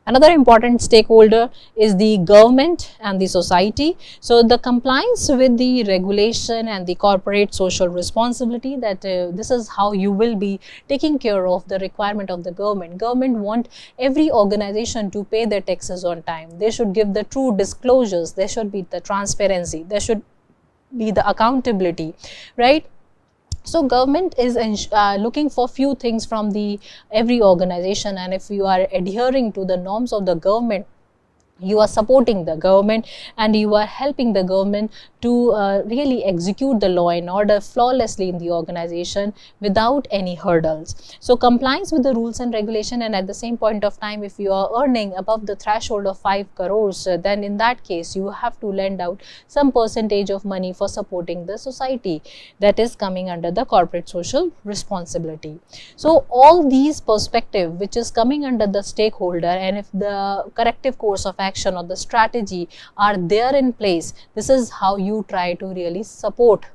Another important stakeholder is the government and the society. So the compliance with the regulation and the corporate social responsibility, that this is how you will be taking care of the requirement of the government. Government want every organization to pay their taxes on time. They should give the true disclosures. There should be the transparency. There should be the accountability, right? So government is looking for few things from every organization, and if you are adhering to the norms of the government, you are supporting the government and you are helping the government to really execute the law and order flawlessly in the organization without any hurdles. So compliance with the rules and regulation, and at the same point of time, if you are earning above the threshold of 5 crores, then in that case you have to lend out some percentage of money for supporting the society that is coming under the corporate social responsibility. So all these perspective which is coming under the stakeholder, and if the corrective course of action or the strategy are there in place, this is how you try to really support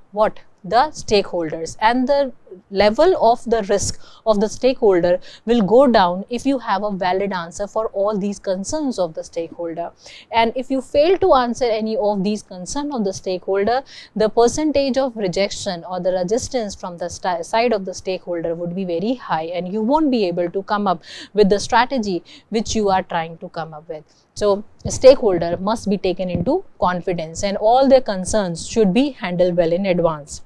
the stakeholders, and the level of the risk of the stakeholder will go down if you have a valid answer for all these concerns of the stakeholder. And if you fail to answer any of these concerns of the stakeholder, the percentage of rejection or the resistance from the side of the stakeholder would be very high, and you won't be able to come up with the strategy which you are trying to come up with. So a stakeholder must be taken into confidence, and all their concerns should be handled well in advance.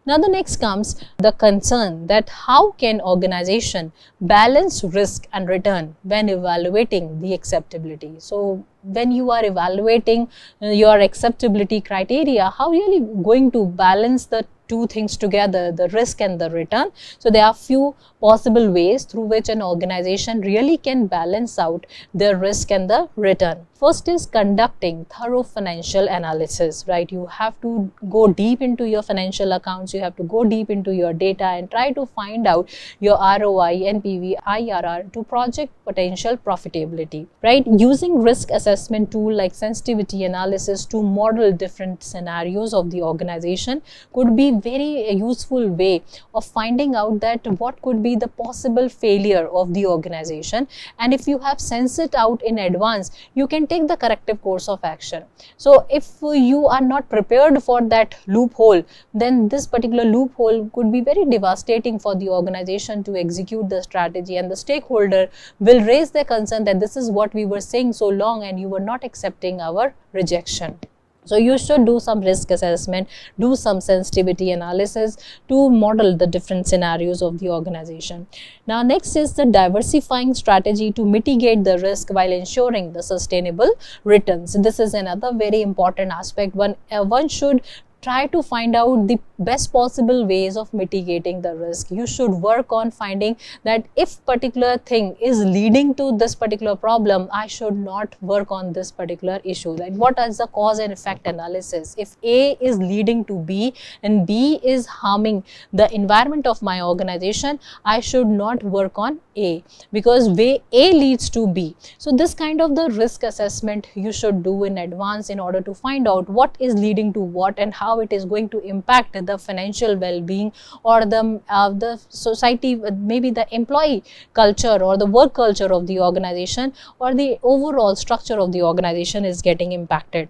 Now the next comes the concern that how can organization balance risk and return when evaluating the acceptability. So when you are evaluating your acceptability criteria, how really going to balance the two things together, the risk and the return. So there are few possible ways through which an organization really can balance out the risk and the return. First is conducting thorough financial analysis, right? You have to go deep into your financial accounts, you have to go deep into your data and try to find out your ROI, NPV, IRR to project potential profitability, right? Using risk assessment tool like sensitivity analysis to model different scenarios of the organization could be very useful way of finding out that what could be the possible failure of the organization, and if you have sensed it out in advance, you can take the corrective course of action. So if you are not prepared for that loophole, then this particular loophole could be very devastating for the organization to execute the strategy, and the stakeholder will raise their concern that this is what we were saying so long and you were not accepting our rejection. So you should do some risk assessment, do some sensitivity analysis to model the different scenarios of the organization. Now next is the diversifying strategy to mitigate the risk while ensuring the sustainable returns. This is another very important aspect. One should try to find out the best possible ways of mitigating the risk. You should work on finding that if particular thing is leading to this particular problem, I should not work on this particular issue. Like what is the cause and effect analysis? If A is leading to B and B is harming the environment of my organization, I should not work on A because way A leads to B. So this kind of the risk assessment you should do in advance in order to find out what is leading to what and how it is going to impact the financial well-being or the society, maybe the employee culture or the work culture of the organization or the overall structure of the organization is getting impacted.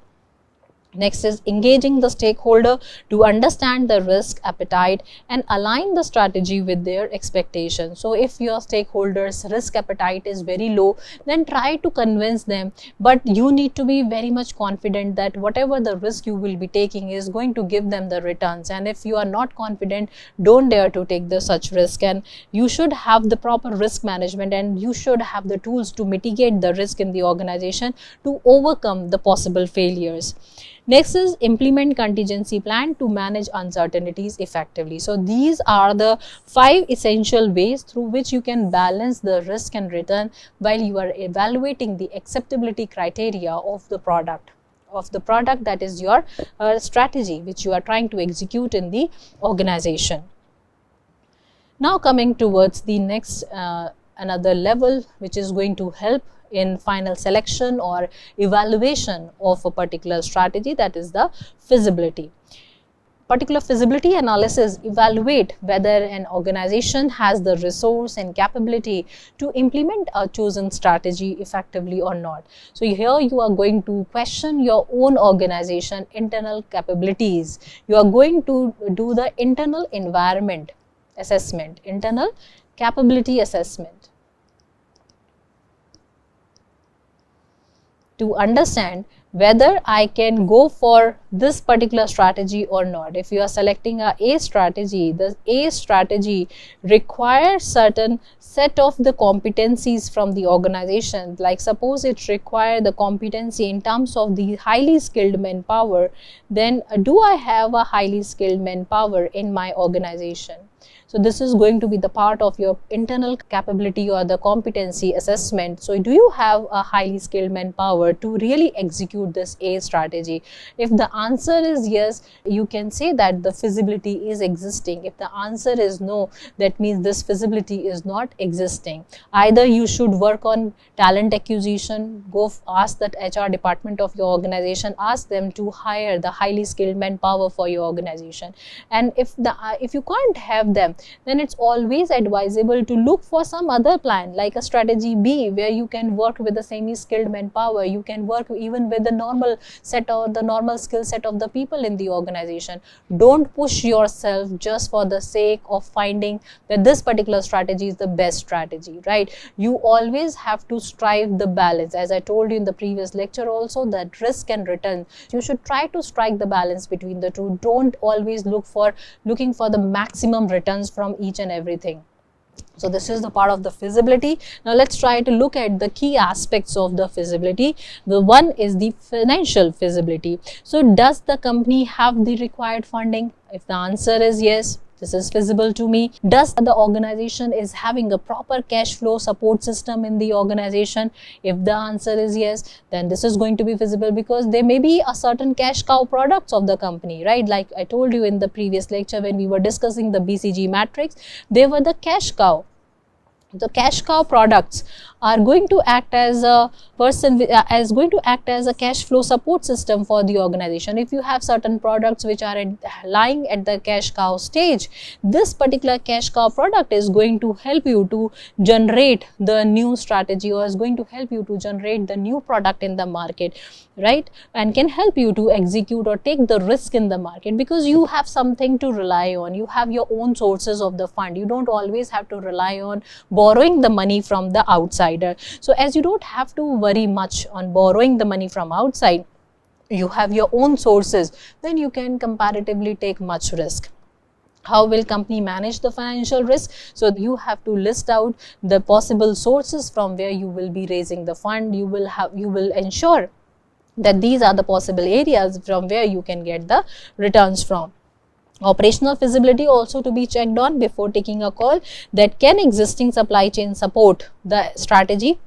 Next is engaging the stakeholder to understand the risk appetite and align the strategy with their expectations. So if your stakeholders' risk appetite is very low, then try to convince them, but you need to be very much confident that whatever the risk you will be taking is going to give them the returns. And if you are not confident, don't dare to take such risk. And you should have the proper risk management and you should have the tools to mitigate the risk in the organization to overcome the possible failures. Next is implement contingency plan to manage uncertainties effectively. So these are the 5 essential ways through which you can balance the risk and return while you are evaluating the acceptability criteria of the product that is your strategy which you are trying to execute in the organization. Now coming towards the next another level which is going to help in final selection or evaluation of a particular strategy, that is the feasibility. Particular feasibility analysis evaluate whether an organization has the resource and capability to implement a chosen strategy effectively or not. So here you are going to question your own organization internal capabilities. You are going to do the internal environment assessment, internal capability assessment, to understand whether I can go for this particular strategy or not. If you are selecting a strategy, the A strategy requires certain set of the competencies from the organization. Like suppose it requires the competency in terms of the highly skilled manpower, then do I have a highly skilled manpower in my organization? So this is going to be the part of your internal capability or the competency assessment. So do you have a highly skilled manpower to really execute this A strategy? If the answer is yes, you can say that the feasibility is existing. If the answer is no, that means this feasibility is not existing. Either you should work on talent acquisition, go ask that HR department of your organization, ask them to hire the highly skilled manpower for your organization. And if you can't have them, then it's always advisable to look for some other plan, like a strategy B, where you can work with the semi-skilled manpower, you can work even with the normal set or the normal skill set of the people in the organization. Don't push yourself just for the sake of finding that this particular strategy is the best strategy, right? You always have to strive the balance. As I told you in the previous lecture also, that risk and return, you should try to strike the balance between the two. Don't always looking for the maximum returns from each and everything. So this is the part of the feasibility. Now let's try to look at the key aspects of the feasibility. The one is the financial feasibility. So does the company have the required funding? If the answer is yes, this is feasible to me. Does the organization is having a proper cash flow support system in the organization? If the answer is yes, then this is going to be feasible, because there may be a certain cash cow products of the company, right? Like I told you in the previous lecture when we were discussing the BCG matrix, they were the cash cow. The cash cow products are going to act as a cash flow support system for the organization. If you have certain products which are lying at the cash cow stage, this particular cash cow product is going to help you to generate the new strategy, or is going to help you to generate the new product in the market, right? And can help you to execute or take the risk in the market, because you have something to rely on. You have your own sources of the fund. You don't always have to rely on borrowing the money from the outsider. So as you don't have to worry much on borrowing the money from outside, you have your own sources, then you can comparatively take much risk. How will company manage the financial risk? So you have to list out the possible sources from where you will be raising the fund. You will ensure that these are the possible areas from where you can get the returns from. Operational feasibility also to be checked on before taking a call, that can existing supply chain support the strategy,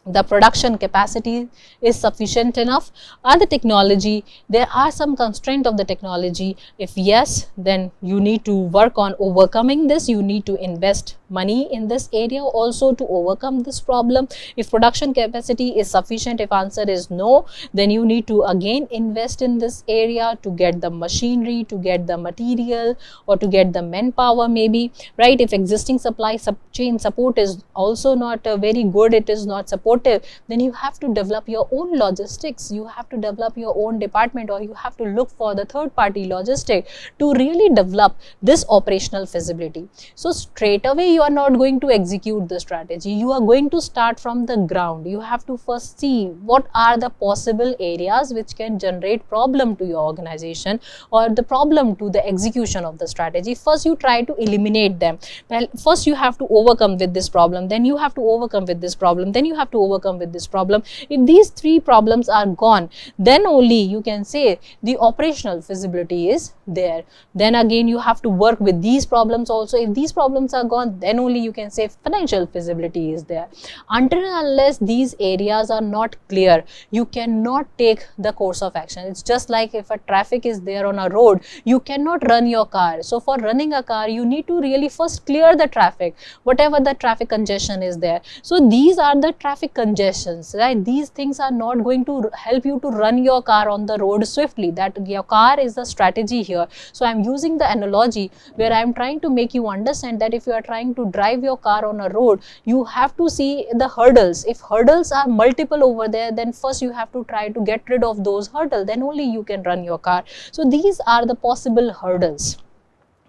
the production capacity is sufficient enough, or the technology, there are some constraint of the technology. If yes, then you need to work on overcoming this. You need to invest money in this area also to overcome this problem. If production capacity is sufficient, if answer is no, then you need to again invest in this area to get the machinery, to get the material, or to get the manpower maybe, right? If existing supply chain support is also not very good, it is not supportive, then you have to develop your own logistics. You have to develop your own department, or you have to look for the third party logistic to really develop this operational feasibility. So straight away you are not going to execute the strategy. You are going to start from the ground. You have to first see what are the possible areas which can generate problem to your organization, or the problem to the execution of the strategy. First you try to eliminate them. Well, first you have to overcome with this problem, then you have to overcome with this problem, then you have to overcome with this problem. If these three problems are gone, then only you can say the operational feasibility is there. Then again you have to work with these problems also. If these problems are gone, then only you can say financial feasibility is there. Until and unless these areas are not clear, you cannot take the course of action. It's just like if a traffic is there on a road, you cannot run your car. So for running a car, you need to really first clear the traffic, whatever the traffic congestion is there. So these are the traffic congestions, right? These things are not going to help you to run your car on the road swiftly. That your car is the strategy here. So I'm using the analogy where I'm trying to make you understand that if you are trying to drive your car on a road, you have to see the hurdles. If hurdles are multiple over there, then first you have to try to get rid of those hurdles, then only you can run your car. So these are the possible hurdles,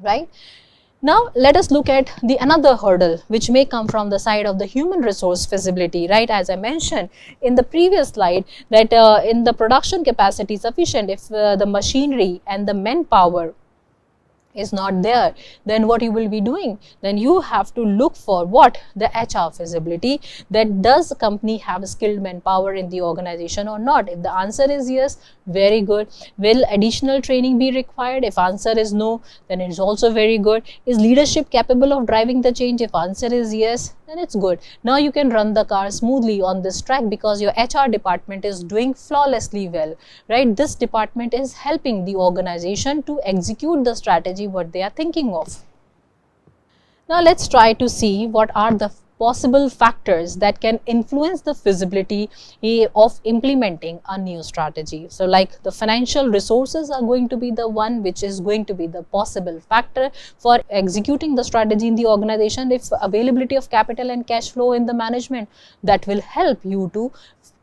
right? Now let us look at the another hurdle which may come from the side of the human resource feasibility, right? As I mentioned in the previous slide that in the production capacity sufficient, if the machinery and the manpower is not there, then what you will be doing? Then you have to look for what? The HR feasibility, that does the company have skilled manpower in the organization or not? If the answer is yes, very good. Will additional training be required? If answer is no, then it is also very good. Is leadership capable of driving the change? If answer is yes, then it's good. Now you can run the car smoothly on this track because your HR department is doing flawlessly well, right? This department is helping the organization to execute the strategy what they are thinking of. Now let's try to see what are the possible factors that can influence the feasibility of implementing a new strategy. So like the financial resources are going to be the one which is going to be the possible factor for executing the strategy in the organization. If availability of capital and cash flow in the management, that will help you to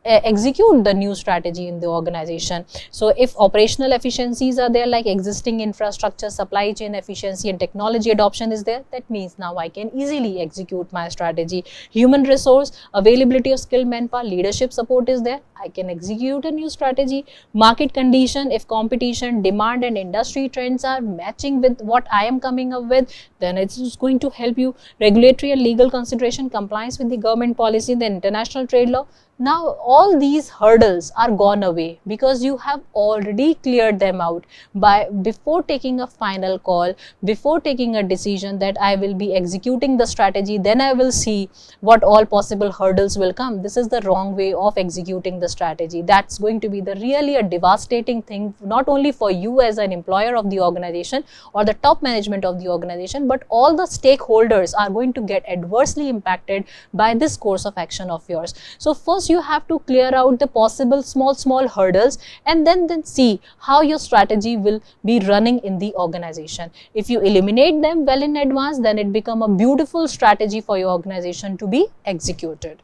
execute the new strategy in the organization. So if operational efficiencies are there, like existing infrastructure, supply chain efficiency and technology adoption is there, that means now I can easily execute my strategy. Human resource, availability of skilled manpower, leadership support is there, I can execute a new strategy. Market condition, if competition, demand and industry trends are matching with what I am coming up with, then it's going to help you. Regulatory and legal consideration, compliance with the government policy, the international trade law. Now all these hurdles are gone away because you have already cleared them out before taking a final call, before taking a decision that I will be executing the strategy, then I will see what all possible hurdles will come. This is the wrong way of executing the strategy. That's going to be the really a devastating thing, not only for you as an employer of the organization or the top management of the organization, but all the stakeholders are going to get adversely impacted by this course of action of yours. So first you have to clear out the possible small hurdles and then see how your strategy will be running in the organization. If you eliminate them well in advance, then it becomes a beautiful strategy for your organization to be executed.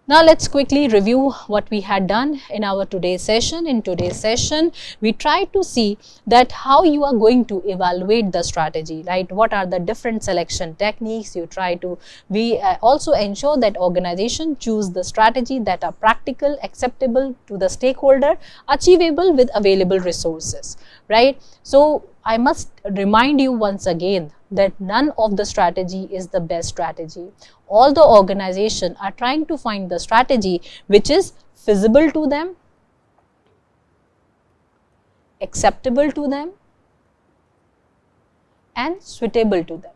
Now let's quickly review what we had done in our today's session. In today's session, we tried to see that how you are going to evaluate the strategy, right? What are the different selection techniques you try to, we also ensure that organization choose the strategy that are practical, acceptable to the stakeholder, achievable with available resources, right? So I must remind you once again that none of the strategy is the best strategy. All the organization are trying to find the strategy which is feasible to them, acceptable to them and suitable to them.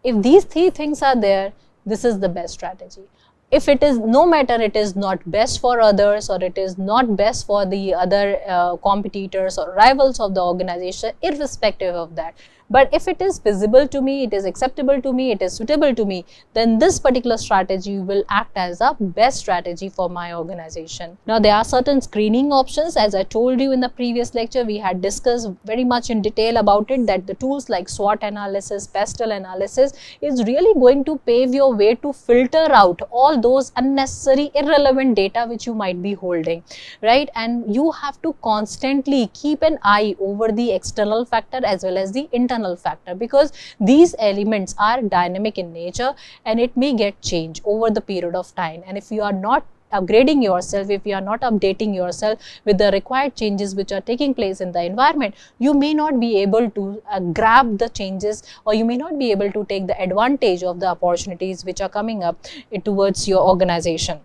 If these three things are there, this is the best strategy. If it is, no matter it is not best for others or it is not best for the other competitors or rivals of the organization, irrespective of that, but if it is feasible to me, it is acceptable to me, it is suitable to me, then this particular strategy will act as a best strategy for my organization. Now there are certain screening options. As I told you in the previous lecture, we had discussed very much in detail about it, that the tools like SWOT analysis, PESTEL analysis is really going to pave your way to filter out all those unnecessary, irrelevant data which you might be holding, right? And you have to constantly keep an eye over the external factor as well as the internal factor, because these elements are dynamic in nature and it may get changed over the period of time. And if you are not upgrading yourself, if you are not updating yourself with the required changes which are taking place in the environment, you may not be able to grab the changes, or you may not be able to take the advantage of the opportunities which are coming up towards your organization.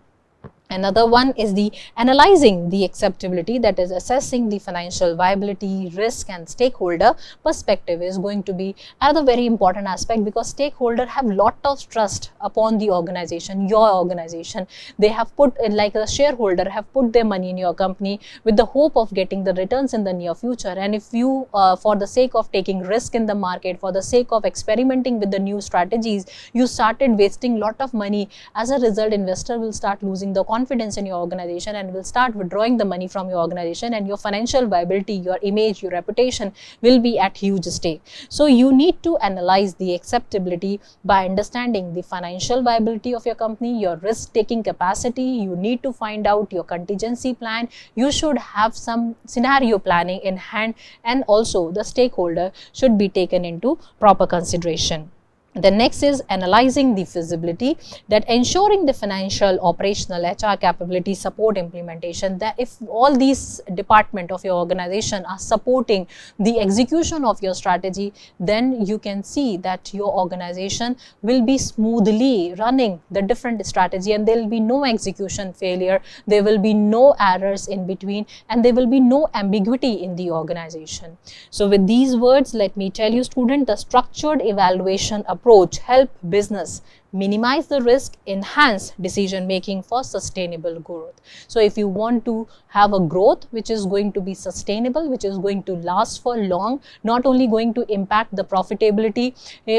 Another one is the analyzing the acceptability, that is assessing the financial viability, risk and stakeholder perspective is going to be another very important aspect, because stakeholders have lot of trust upon the organization, your organization. They have put, like a shareholder, have put their money in your company with the hope of getting the returns in the near future. And if you, for the sake of taking risk in the market, for the sake of experimenting with the new strategies, you started wasting lot of money, as a result investor will start losing the confidence in your organization and will start withdrawing the money from your organization, and your financial viability, your image, your reputation will be at huge stake. So you need to analyze the acceptability by understanding the financial viability of your company, your risk taking capacity. You need to find out your contingency plan. You should have some scenario planning in hand, and also the stakeholder should be taken into proper consideration. The next is analyzing the feasibility, that ensuring the financial, operational, HR capability, support implementation, that if all these departments of your organization are supporting the execution of your strategy, then you can see that your organization will be smoothly running the different strategy and there will be no execution failure, there will be no errors in between, and there will be no ambiguity in the organization. So with these words, let me tell you student, the structured evaluation approach help business minimize the risk, enhance decision making for sustainable growth. So if you want to have a growth which is going to be sustainable, which is going to last for long, not only going to impact the profitability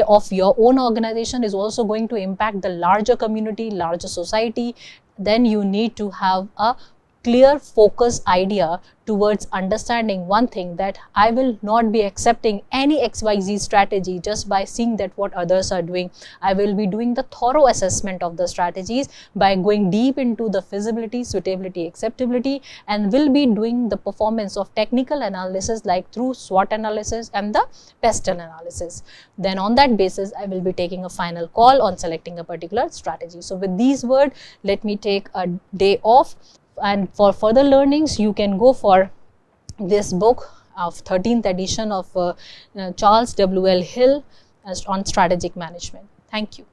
of your own organization, is also going to impact the larger community, larger society, then you need to have a clear focus idea towards understanding one thing, that I will not be accepting any XYZ strategy just by seeing that what others are doing. I will be doing the thorough assessment of the strategies by going deep into the feasibility, suitability, acceptability, and will be doing the performance of technical analysis like through SWOT analysis and the PESTEL analysis. Then on that basis, I will be taking a final call on selecting a particular strategy. So with these words, let me take a day off. And for further learnings, you can go for this book of 13th edition of Charles W.L. Hill on strategic management. Thank you.